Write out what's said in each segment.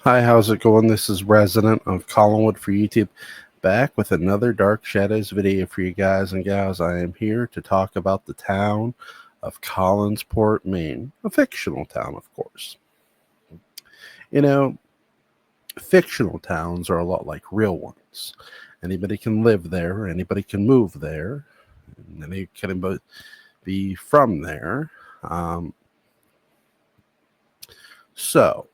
Hi, how's it going? This is Resident of Collinwood for YouTube, back with another Dark Shadows video for you guys and gals. I am here to talk about the town of Collinsport, Maine, a fictional town, of course. You know, fictional towns are a lot like real ones. Anybody can live there, anybody can move there, and anybody can be from there. Um, so,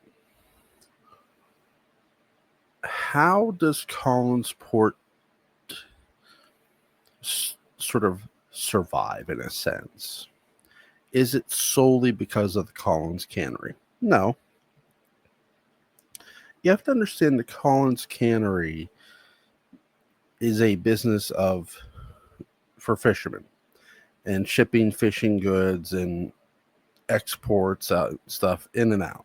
how does Collinsport sort of survive in a sense? Is it solely because of the Collins Cannery? No. You have to understand the Collins Cannery is a business for fishermen and shipping fishing goods and exports stuff in and out,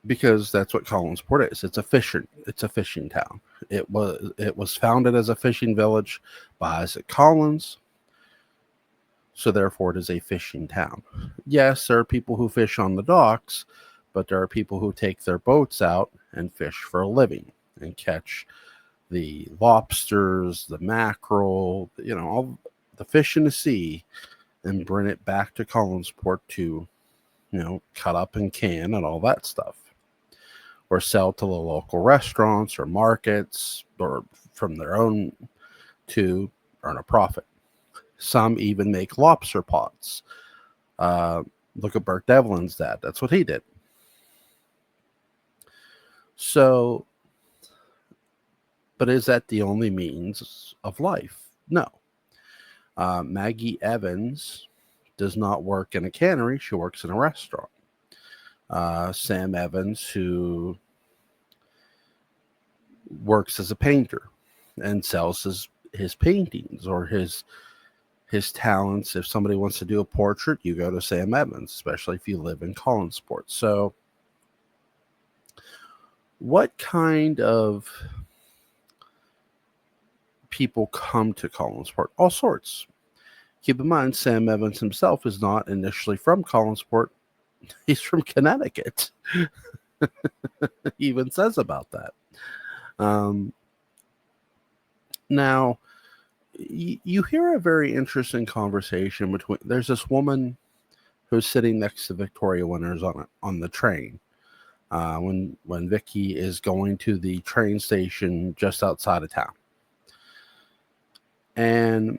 because that's what Collinsport is. It's a fishing town. It was founded as a fishing village by Isaac Collins, so therefore it is a fishing town. Yes, there are people who fish on the docks, but there are people who take their boats out and fish for a living and catch the lobsters, the mackerel, all the fish in the sea, and bring it back to Collinsport to, cut up and can and all that stuff, or sell to the local restaurants or markets, or from their own to earn a profit. Some even make lobster pots. Look at Bert Devlin's dad. That's what he did. So, but is that the only means of life? No. Maggie Evans does not work in a cannery. She works in a restaurant. Sam Evans, who works as a painter and sells his paintings or his talents. If somebody wants to do a portrait, you go to Sam Evans, especially if you live in Collinsport. So what kind of people come to Collinsport? All sorts. Keep in mind, Sam Evans himself is not initially from Collinsport. He's from Connecticut. He even says about that. Now, you hear a very interesting conversation between. There's this woman who's sitting next to Victoria Winters on the train when Vicky is going to the train station just outside of town, and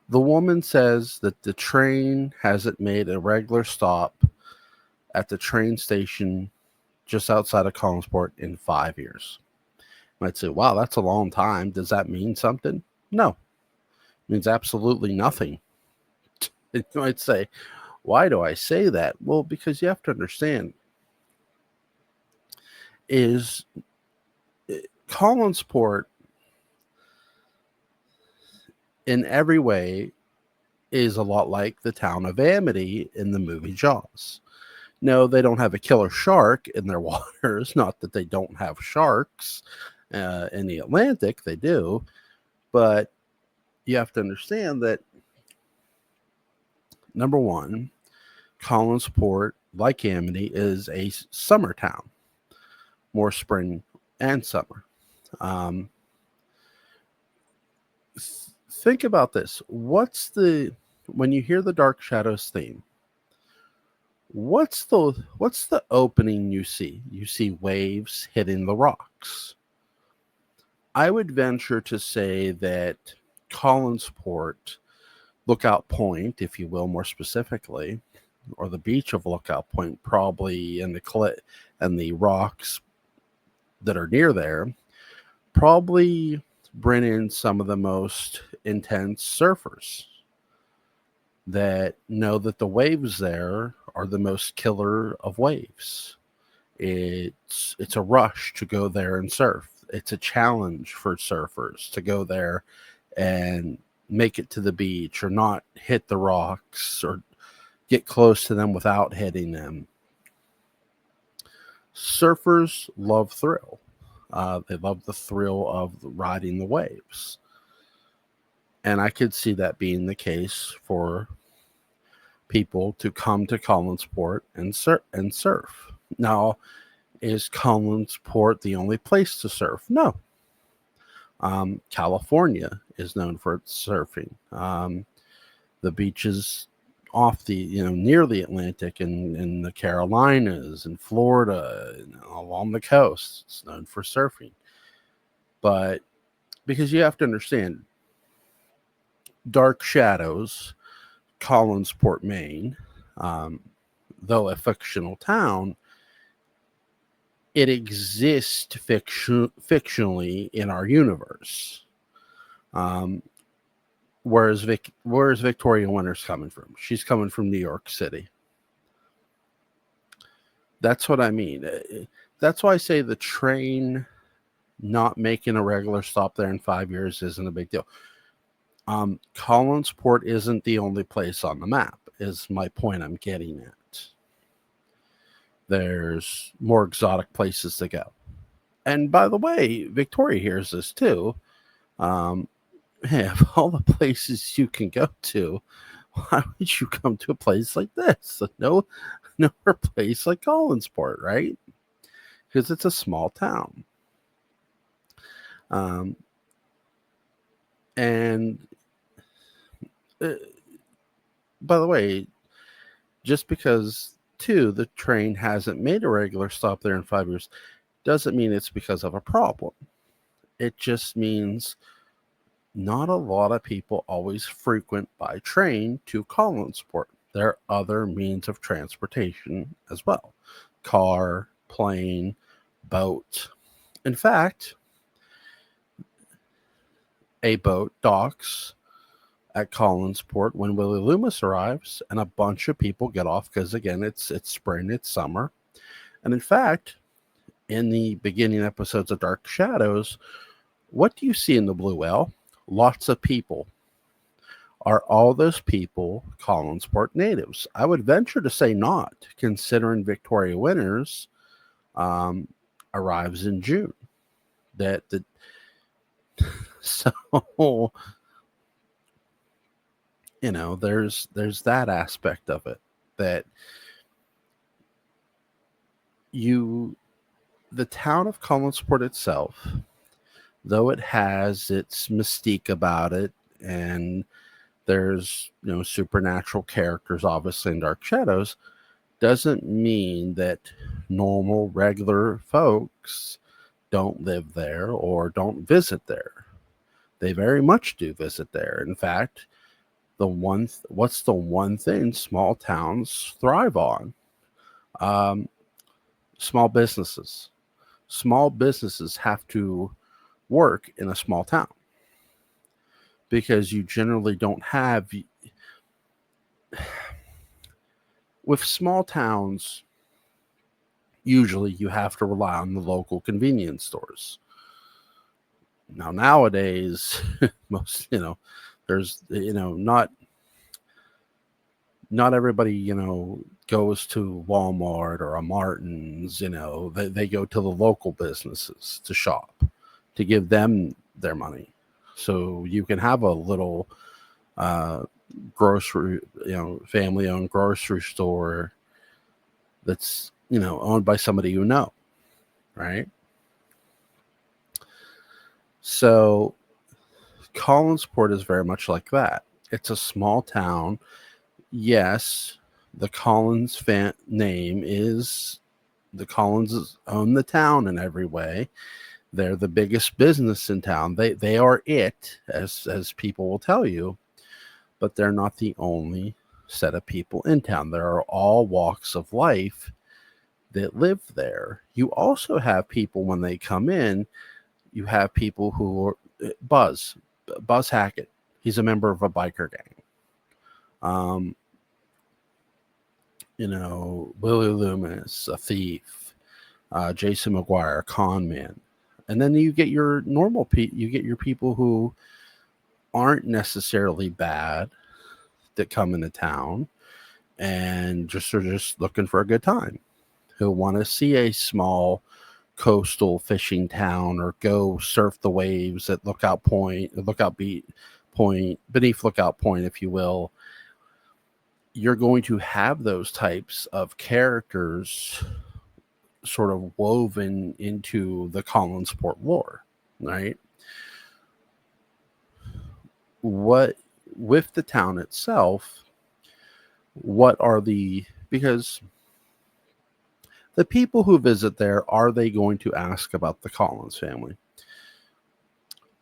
the woman says that the train hasn't made a regular stop at the train station just outside of Collinsport in 5 years. You might say, wow, that's a long time. Does that mean something? No, it means absolutely nothing. You might say, why do I say that? Well, because you have to understand is Collinsport in every way is a lot like the town of Amity in the movie Jaws. No, they don't have a killer shark in their waters. Not that they don't have sharks in the Atlantic. They do. But you have to understand that, number one, Collinsport, like Amity, is a summer town. More spring and summer. Think about this. When you hear the Dark Shadows theme, what's the opening you see? You see waves hitting the rocks. I would venture to say that Collinsport, Lookout Point, if you will, more specifically, or the beach of Lookout Point, probably in the rocks that are near there, probably bring in some of the most intense surfers that know that the waves there are the most killer of waves. It's a rush to go there and surf. It's a challenge for surfers to go there and make it to the beach or not hit the rocks or get close to them without hitting them. Surfers love thrill. They love the thrill of riding the waves. And I could see that being the case for people to come to Collinsport and surf. Now, is Collinsport the only place to surf? No. California is known for its surfing. The beaches off the near the Atlantic in the Carolinas and Florida and along the coast, it's known for surfing. But because you have to understand, Dark Shadows, Collinsport, Maine, though a fictional town, it exists fictionally in our universe. Where's Victoria Winters coming from? She's coming from New York City. That's what I mean. That's why I say the train not making a regular stop there in 5 years isn't a big deal. Collinsport isn't the only place on the map, is my point I'm getting at. There's more exotic places to go. And by the way, Victoria hears this too. Hey, of all the places you can go to, why would you come to a place like this? No place like Collinsport, right? Because it's a small town. And by the way, just because the train hasn't made a regular stop there in 5 years doesn't mean it's because of a problem. It just means not a lot of people always frequent by train to Collinsport. There are other means of transportation as well. Car, plane, boat. In fact, a boat docks at Collinsport when Willie Loomis arrives, and a bunch of people get off because, again, it's spring, it's summer. And in fact, in the beginning episodes of Dark Shadows, what do you see in the Blue Whale? Lots of people. Are all those people Collinsport natives? I would venture to say not, considering Victoria Winters arrives in June. So there's that aspect of it, that the town of Collinsport itself, though it has its mystique about it, and there's supernatural characters obviously in Dark Shadows, doesn't mean that normal regular folks don't live there or don't visit there. They very much do visit there. In fact, what's the one thing small towns thrive on? Small businesses. Small businesses have to work in a small town because you generally don't have. With small towns, usually you have to rely on the local convenience stores. Now, nowadays, most, there's, not everybody, goes to Walmart or a Martin's, they go to the local businesses to shop, to give them their money. So you can have a little grocery, family-owned grocery store that's, owned by somebody right? So Collinsport is very much like that. It's a small town. Yes, the Collins name is, the Collins own the town in every way. They're the biggest business in town. They are it, as people will tell you, but they're not the only set of people in town. There are all walks of life that live there. You also have people, when they come in, you have people who are Buzz Hackett. He's a member of a biker gang. Willie Loomis, a thief. Jason McGuire, a con man. And then you get your normal people. You get your people who aren't necessarily bad that come into town and are just looking for a good time, who want to see a small coastal fishing town or go surf the waves at beneath Lookout Point, if you will. you're going to have those types of characters sort of woven into the Collinsport lore, right? What with the town itself, what are because the people who visit there, are they going to ask about the Collins family?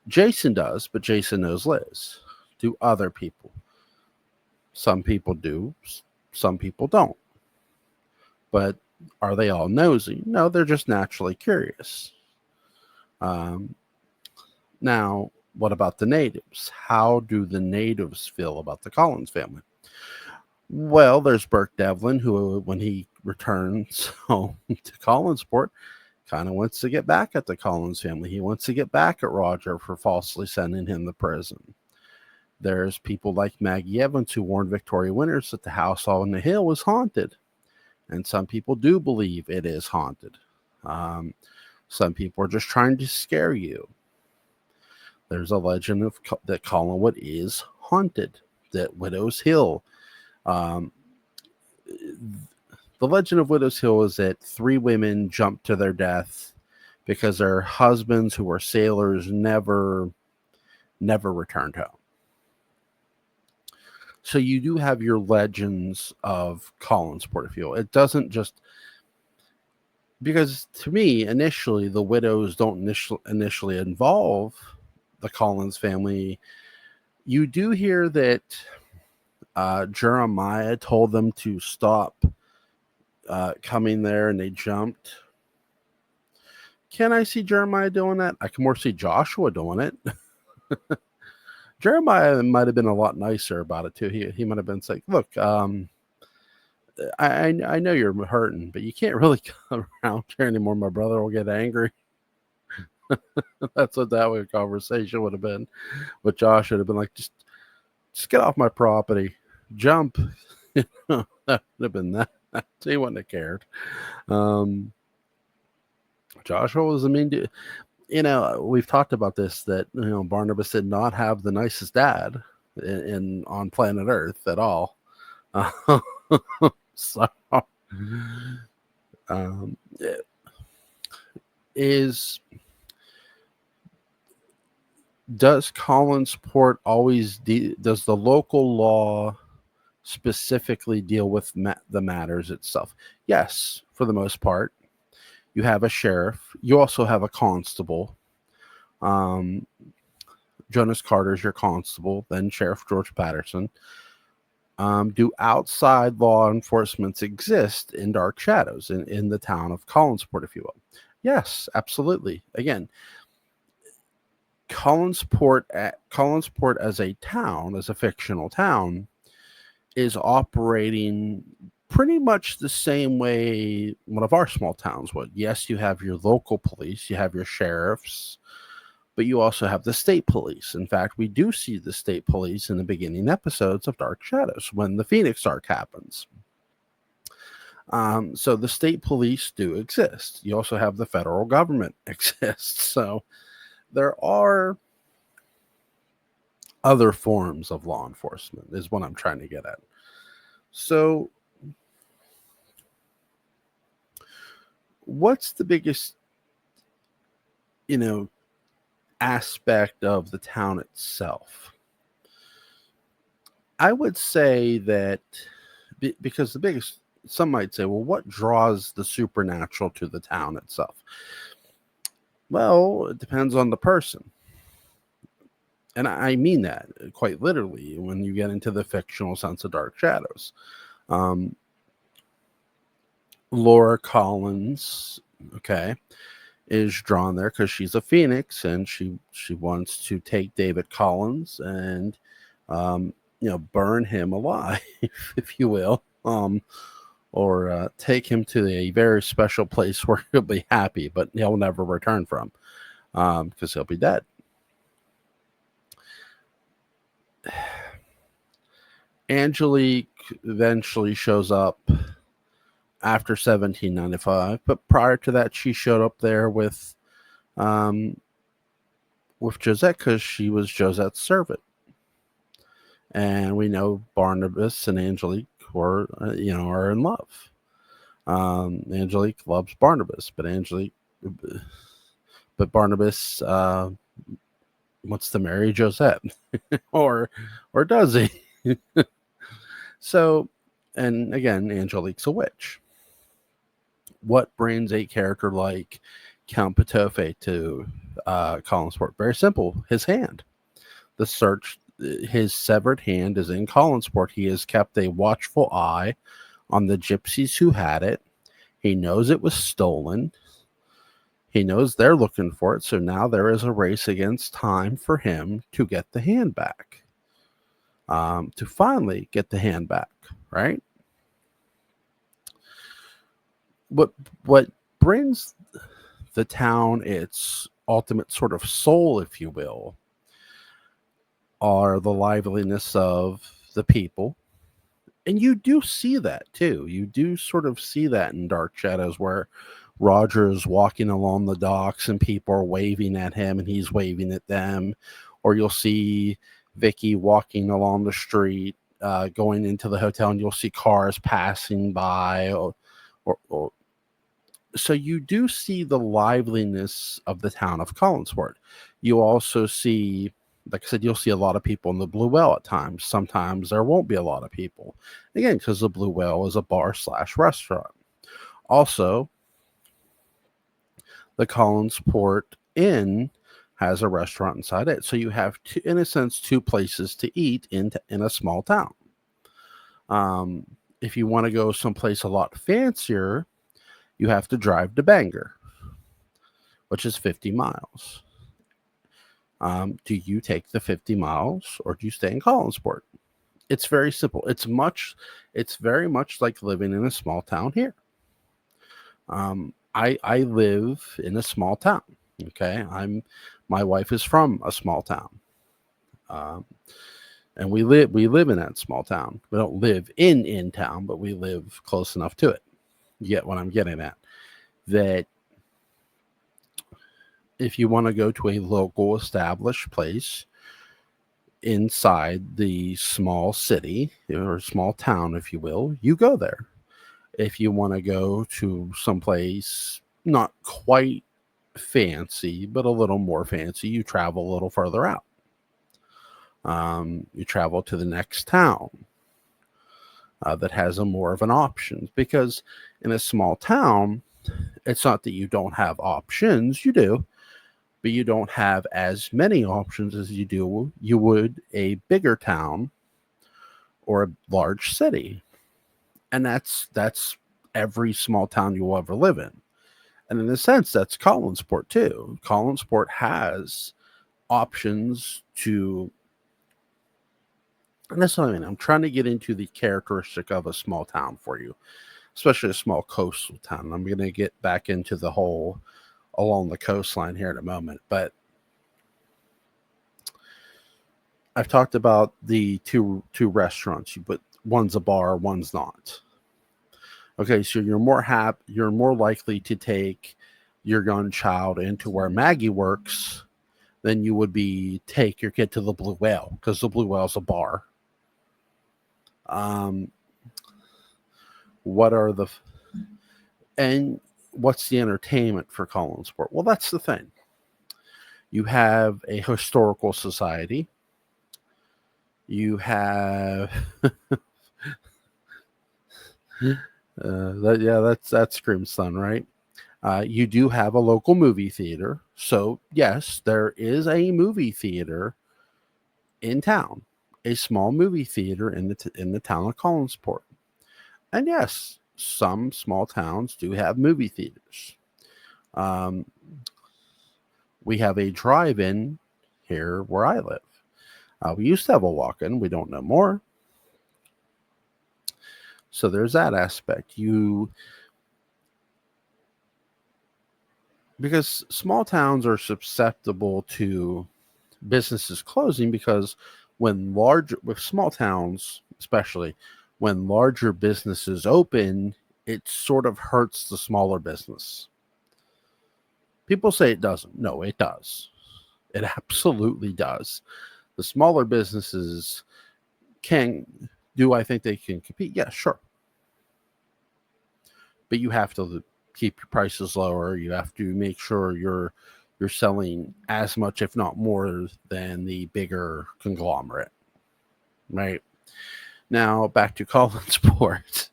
Jason does, but Jason knows Liz. Do other people? Some people do, some people don't. But are they all nosy? No, they're just naturally curious. Now, what about the natives? How do the natives feel about the Collins family? Well, there's Burke Devlin, who, when he returns home to Collinsport, kind of wants to get back at the Collins family. He wants to get back at Roger for falsely sending him to prison. There's people like Maggie Evans, who warned Victoria Winters that the house on the hill was haunted. And some people do believe it is haunted. Some people are just trying to scare you. There's a legend that Collinwood is haunted, that Widow's Hill. The legend of Widow's Hill is that 3 women jumped to their death because their husbands, who were sailors, never returned home. So you do have your legends of Collinsport, if you will. It doesn't just, because to me, initially, the widows don't initially involve the Collins family. You do hear that Jeremiah told them to stop coming there, and they jumped. Can I see Jeremiah doing that? I can more see Joshua doing it. Jeremiah might have been a lot nicer about it too. He might have been like, "Look, I know you're hurting, but you can't really come around here anymore. My brother will get angry." That's what that conversation would have been. But Josh would have been like, just get off my property, jump. That would have been that. He wouldn't have cared. Joshua was a mean dude. We've talked about this, that Barnabas did not have the nicest dad on planet Earth at all. So, does Collinsport always does the local law specifically deal with the matters itself? Yes, for the most part. You have a sheriff. You also have a constable. Jonas Carter's your constable, then Sheriff George Patterson. Do outside law enforcements exist in Dark Shadows, in the town of Collinsport, if you will? Yes, absolutely. Again, Collinsport as a town, as a fictional town, is operating pretty much the same way one of our small towns would. Yes, you have your local police, you have your sheriffs, but you also have the state police. In fact, we do see the state police in the beginning episodes of Dark Shadows when the Phoenix arc happens. So the state police do exist. You also have the federal government exists. So there are other forms of law enforcement, is what I'm trying to get at. So what's the biggest, aspect of the town itself? I would say that because the biggest, some might say, well, what draws the supernatural to the town itself? Well, it depends on the person. And I mean that quite literally when you get into the fictional sense of Dark Shadows. Laura Collins, okay, is drawn there because she's a phoenix, and she wants to take David Collins and burn him alive, if you will, or take him to a very special place where he'll be happy, but he'll never return from, because he'll be dead. Angelique eventually shows up after 1795, but prior to that, she showed up there with Josette because she was Josette's servant. And we know Barnabas and Angelique are in love. Angelique loves Barnabas, but Barnabas wants to marry Josette, or does he? So, and again, Angelique's a witch. What brings a character like Count Patofe to Collinsport? Very simple. His hand. His severed hand is in Collinsport. He has kept a watchful eye on the gypsies who had it. He knows it was stolen. He knows they're looking for it. So now there is a race against time for him to get the hand back. To finally get the hand back, right? What brings the town its ultimate sort of soul, if you will, are the liveliness of the people. And you do see that too. You do sort of see that in Dark Shadows, where Roger is walking along the docks and people are waving at him and he's waving at them. Or you'll see Vicky walking along the street, going into the hotel, and you'll see cars passing by. Or so you do see the liveliness of the town of Collinsport. You also see, like I said, you'll see a lot of people in the Blue Whale at times. Sometimes there won't be a lot of people. Again, because the Blue Whale is a bar/restaurant. Also, the Collinsport Inn has a restaurant inside it. So you have, in a sense, two places to eat in a small town. If you want to go someplace a lot fancier, you have to drive to Bangor, which is 50 miles. Do you take the 50 miles or do you stay in Collinsport? It's very simple. It's very much like living in a small town here. I live in a small town. Okay. My wife is from a small town. And we live in that small town. We don't live in town, but we live close enough to it. You get what I'm getting at? That if you want to go to a local established place inside the small city or small town, if you will, you go there. If you want to go to someplace not quite fancy, but a little more fancy, you travel a little further out. You travel to the next town that has a more of an option, because in a small town, it's not that you don't have options, you do, but you don't have as many options as you would a bigger town or a large city. And that's every small town you'll ever live in. And in a sense, that's Collinsport too. Collinsport has options to, and that's what I mean. I'm trying to get into the characteristic of a small town for you, especially a small coastal town. I'm going to get back into the whole along the coastline here in a moment, but I've talked about the two restaurants, but one's a bar, one's not. Okay, so you're more likely to take your young child into where Maggie works than you would be take your kid to the Blue Whale, because the Blue Whale's a bar. What's the entertainment for Collinsport? Well, that's the thing. You have a historical society. You have that's Scream's son, right? You do have a local movie theater. So yes, there is a movie theater in town, a small movie theater in the town of Collinsport. And yes, some small towns do have movie theaters. We have a drive-in here where I live. We used to have a walk-in. We don't know more. So there's that aspect. Because small towns are susceptible to businesses closing, because with small towns, especially when larger businesses open, it sort of hurts the smaller business. People say it doesn't. No, it does. It absolutely does. The smaller businesses can Do I think they can compete? Yeah, sure. But you have to keep your prices lower. You have to make sure you're selling as much, if not more, than the bigger conglomerate, right? Now back to Collinsport.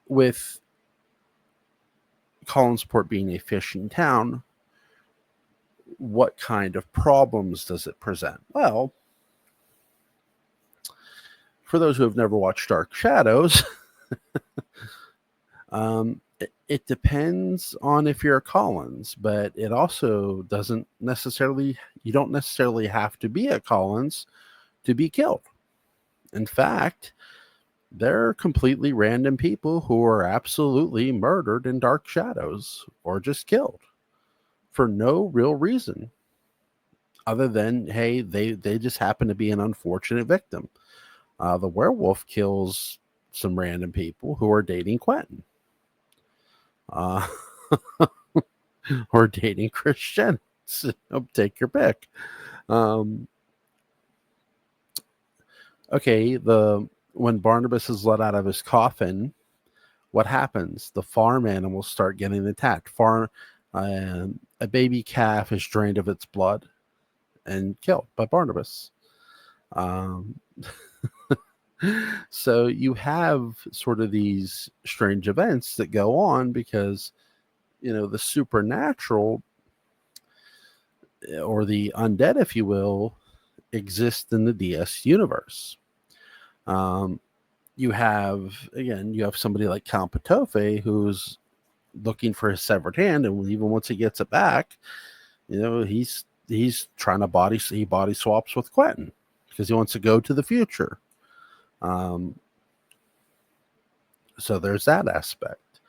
With Collinsport being a fishing town, what kind of problems does it present? Well, for those who have never watched Dark Shadows, it depends on if you're a Collins, but it also doesn't necessarily, you don't necessarily have to be a Collins to be killed. In fact, there are completely random people who are absolutely murdered in Dark Shadows or just killed for no real reason other than, hey, they just happen to be an unfortunate victim. The werewolf kills some random people who are dating Quentin. Or dating Christian. Take your pick. Okay, when Barnabas is let out of his coffin, what happens? The farm animals start getting attacked. A baby calf is drained of its blood and killed by Barnabas. So you have sort of these strange events that go on because, the supernatural or the undead, if you will, exist in the DS universe. You have somebody like Count Patofe who's looking for his severed hand, and even once he gets it back, he's trying to body swaps with Quentin because he wants to go to the future. So there's that aspect.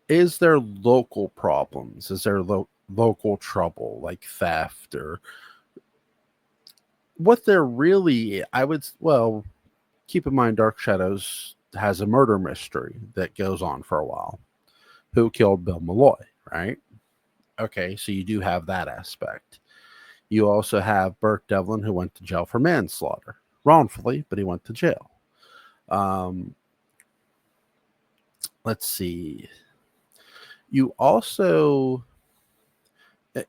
Is there local problems? Is there local trouble like theft or what they're really? Keep in mind Dark Shadows has a murder mystery that goes on for a while. Who killed Bill Malloy, right? Okay, so you do have that aspect. You also have Burt Devlin, who went to jail for manslaughter. Wrongfully, but he went to jail. Let's see. You also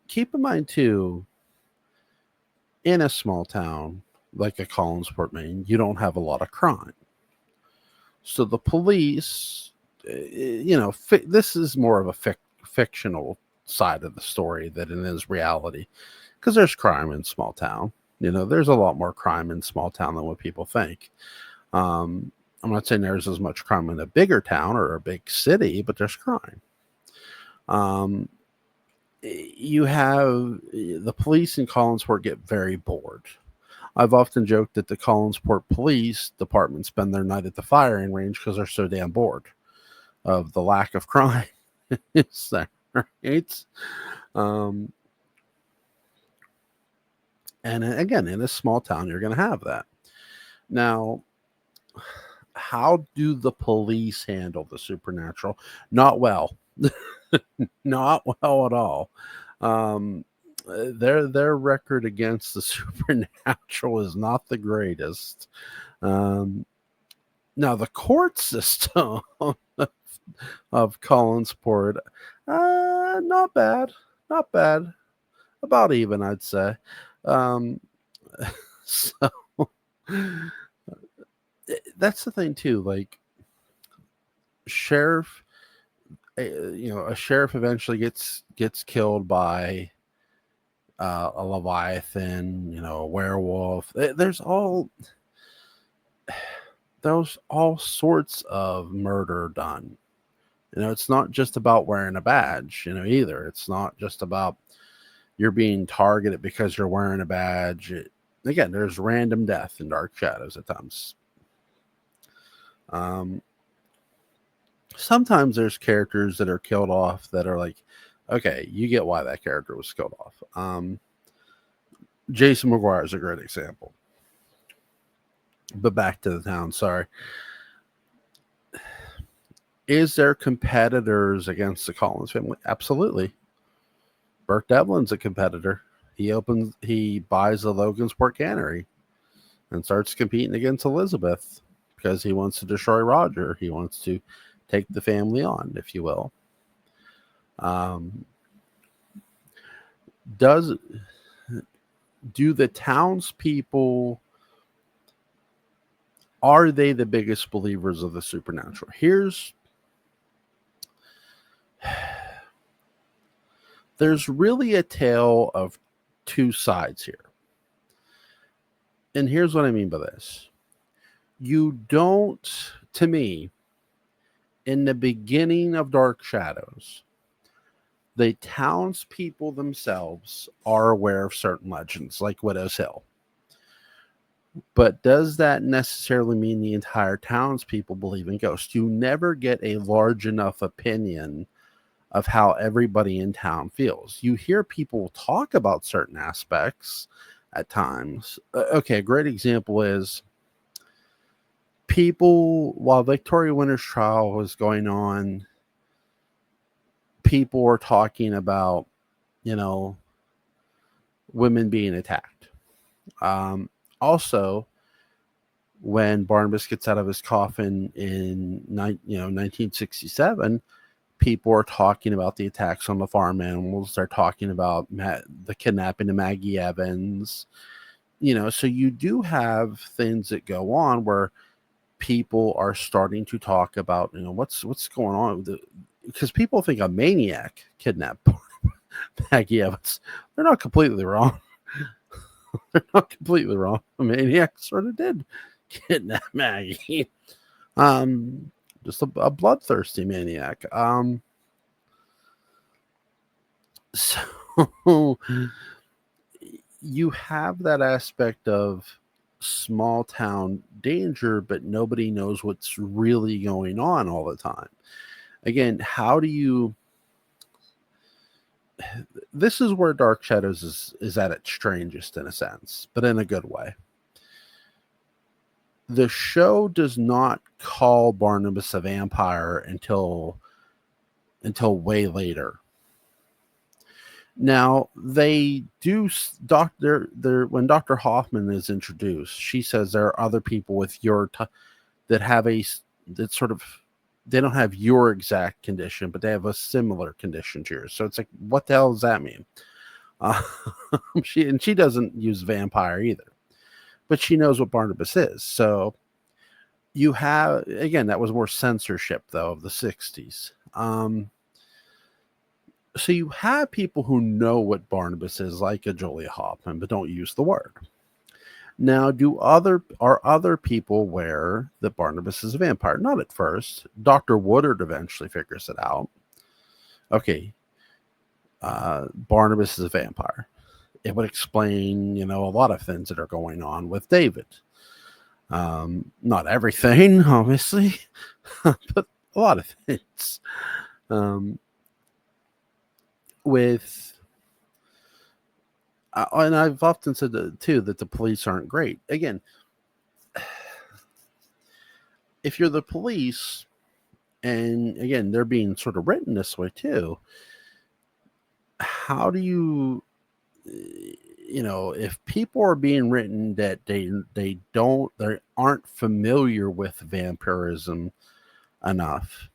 keep in mind, too, in a small town like a Collinsport, Maine, you don't have a lot of crime. So the police, this is more of a fictional side of the story than it is reality because there's crime in small town. There's a lot more crime in small town than what people think. I'm not saying there's as much crime in a bigger town or a big city, but there's crime. You have the police in Collinsport get very bored. I've often joked that the Collinsport Police Department spend their night at the firing range because they're so damn bored of the lack of crime. It's there, right? And again, in a small town, you're going to have that. Now, how do the police handle the supernatural? Not well. Not well at all. Their record against the supernatural is not the greatest. Now the court system of Collinsport, not bad, about even, I'd say. So that's the thing too. Like sheriff, a sheriff eventually gets killed by a leviathan, a werewolf. There's all sorts of murder done. It's not just about wearing a badge, either. It's not just about you're being targeted because you're wearing a badge. Again, there's random death in Dark Shadows at times. Sometimes there's characters that are killed off that are like, okay, you get why that character was killed off. Jason McGuire is a great example. But back to the town, sorry. Is there competitors against the Collins family? Absolutely. Burt Devlin's a competitor. He buys the Logansport cannery. and starts competing against Elizabeth because he wants to destroy Roger. He wants to take the family on, if you will. Do the townspeople, are they the biggest believers of the supernatural? There's really a tale of two sides here. And here's what I mean by this. You don't, to me, in the beginning of Dark Shadows, the townspeople themselves are aware of certain legends, like Widow's Hill. But does that necessarily mean the entire townspeople believe in ghosts? You never get a large enough opinion of how everybody in town feels. You hear people talk about certain aspects at times. Okay, a great example is people, while Victoria Winter's trial was going on, people were talking about, women being attacked. Also, when Barnabas gets out of his coffin in 1967, people are talking about the attacks on the farm animals. They're talking about the kidnapping of Maggie Evans. So you do have things that go on where people are starting to talk about, what's going on, because people think a maniac kidnapped Maggie Evans. They're not completely wrong. They're not completely wrong. A maniac sort of did kidnap Maggie. Just a bloodthirsty maniac. So you have that aspect of small town danger, but nobody knows what's really going on all the time. Again, how do you... This is where Dark Shadows is at its strangest, in a sense, but in a good way. The show does not call Barnabas a vampire until way later. Now, they do when Dr. Hoffman is introduced, she says there are other people with that have that sort of, they don't have your exact condition, but they have a similar condition to yours. So it's like, what the hell does that mean? She doesn't use vampire either, but she knows what Barnabas is. So you have, again, that was more censorship though of the 60s. So you have people who know what Barnabas is, like a Julia Hoffman, but don't use the word. Now, are other people aware that Barnabas is a vampire? Not at first. Dr. Woodard eventually figures it out. Okay, Barnabas is a vampire. It would explain, a lot of things that are going on with David. Not everything, obviously, but a lot of things. And I've often said too that the police aren't great. Again, if you're the police, and again, they're being sort of written this way too, how do you, if people are being written that they aren't familiar with vampirism enough,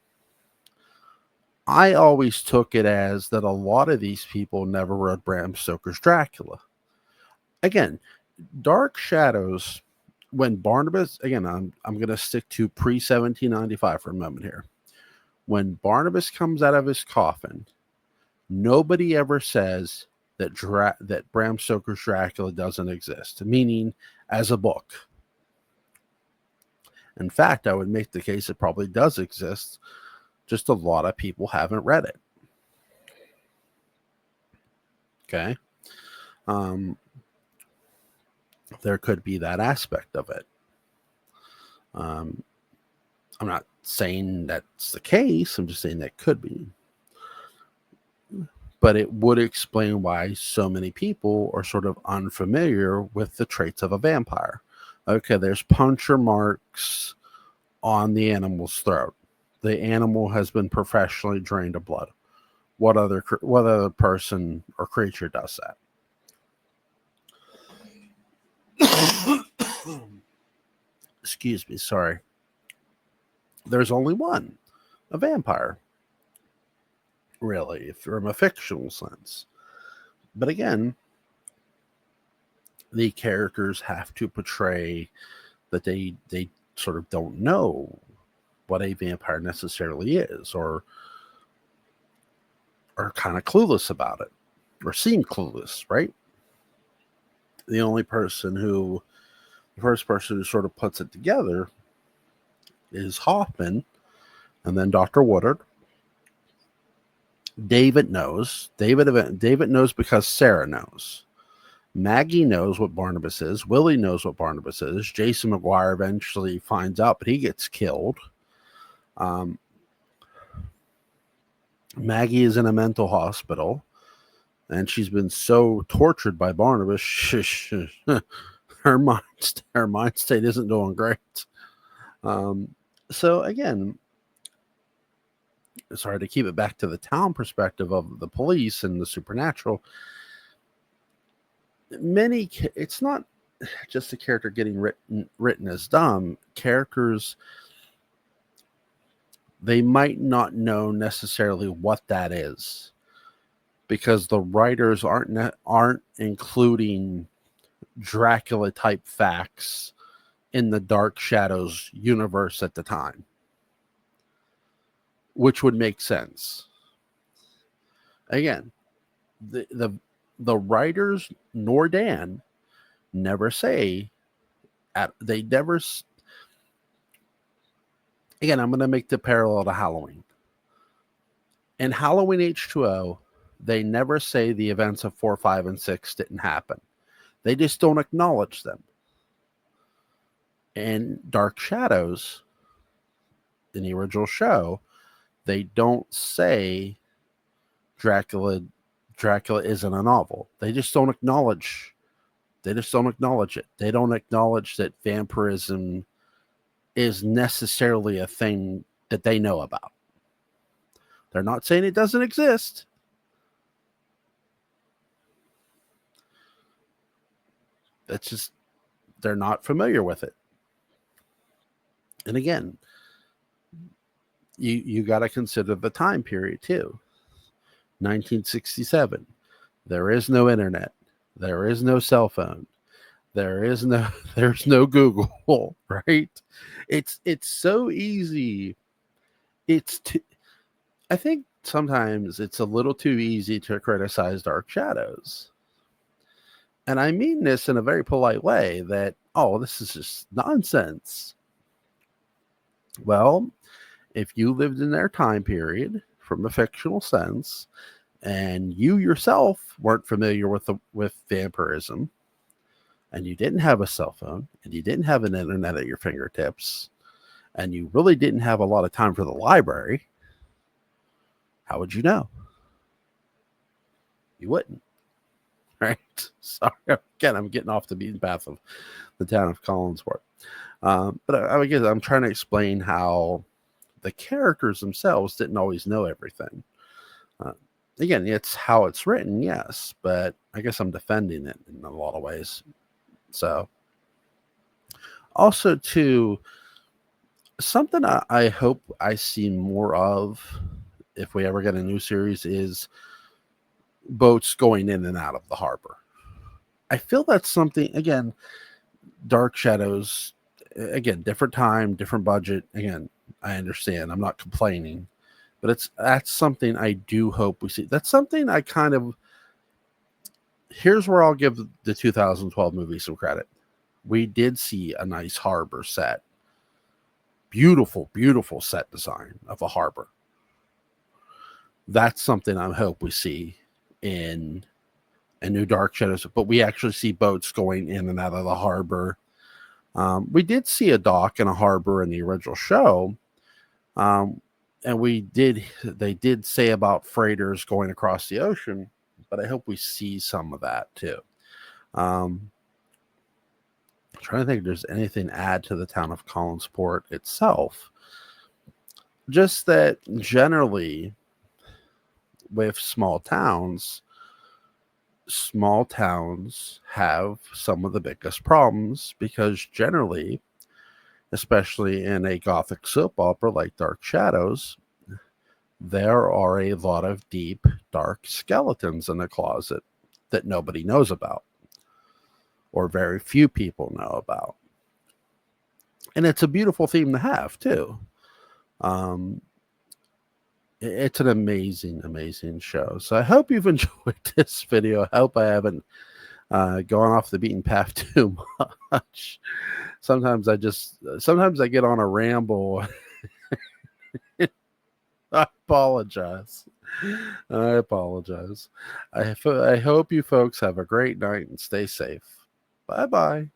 I always took it as that a lot of these people never read Bram Stoker's Dracula. Again, Dark Shadows, when Barnabas, again, I'm going to stick to pre-1795 for a moment here. When Barnabas comes out of his coffin, nobody ever says that Bram Stoker's Dracula doesn't exist, meaning as a book. In fact, I would make the case it probably does exist. Just a lot of people haven't read it. Okay. There could be that aspect of it. I'm not saying that's the case. I'm just saying that could be. But it would explain why so many people are sort of unfamiliar with the traits of a vampire. Okay, there's puncture marks on the animal's throat. The animal has been professionally drained of blood. What other person or creature does that? Excuse me, sorry. There's only one, a vampire, really, from a fictional sense. But again, the characters have to portray that they sort of don't know what a vampire necessarily is, or are kind of clueless about it, or seem clueless, right? The first person who sort of puts it together is Hoffman, and then Dr. Woodard. David knows. David knows because Sarah knows. Maggie knows what Barnabas is. Willie knows what Barnabas is. Jason McGuire eventually finds out, but he gets killed. Maggie is in a mental hospital, and she's been so tortured by Barnabas. Her mind state isn't doing great. So again, sorry to keep it back to the town perspective of the police and the supernatural. It's not just a character getting written as dumb. Characters, they might not know necessarily what that is, because the writers aren't including Dracula type facts in the Dark Shadows universe at the time, which would make sense. Again, the writers nor Dan never say they never. Again, I'm going to make the parallel to Halloween. In Halloween H2O, they never say the events of 4, 5, and 6 didn't happen. They just don't acknowledge them. In Dark Shadows, in the original show, they don't say Dracula isn't a novel. They just don't acknowledge. They just don't acknowledge it. They don't acknowledge that vampirism is necessarily a thing that they know about. They're not saying it doesn't exist. It's just they're not familiar with it. And again, you got to consider the time period too. 1967. There is no internet. There is no cell phone. There's no Google, right? It's so easy. I think sometimes it's a little too easy to criticize Dark Shadows. And I mean this in a very polite way, that, oh, this is just nonsense. Well, if you lived in their time period from a fictional sense, and you yourself weren't familiar with vampirism, and you didn't have a cell phone, and you didn't have an internet at your fingertips, and you really didn't have a lot of time for the library, how would you know? You wouldn't, right? Sorry, again, I'm getting off the beaten path of the town of Collinsport. But I guess I'm trying to explain how the characters themselves didn't always know everything. Again, it's how it's written, yes, but I guess I'm defending it in a lot of ways. So, also, too, something I hope I see more of if we ever get a new series is boats going in and out of the harbor. I feel that's something, again, Dark Shadows, again, different time, different budget. Again, I understand. I'm not complaining. But that's something I do hope we see. That's something I kind of... Here's where I'll give the 2012 movie some credit. We did see a nice harbor set. Beautiful, beautiful set design of a harbor. That's something I hope we see in a new Dark Shadows. But we actually see boats going in and out of the harbor. We did see a dock and a harbor in the original show. And they did say about freighters going across the ocean, but I hope we see some of that too. I'm trying to think if there's anything to add to the town of Collinsport itself. Just that generally with small towns, small towns have some of the biggest problems because generally, especially in a gothic soap opera like Dark Shadows, there are a lot of deep, dark skeletons in the closet that nobody knows about, or very few people know about. And it's a beautiful theme to have, too. Um, it's an amazing, amazing show. So I hope you've enjoyed this video. I hope I haven't gone off the beaten path too much. Sometimes I get on a ramble. I apologize. I apologize. I hope you folks have a great night and stay safe. Bye bye.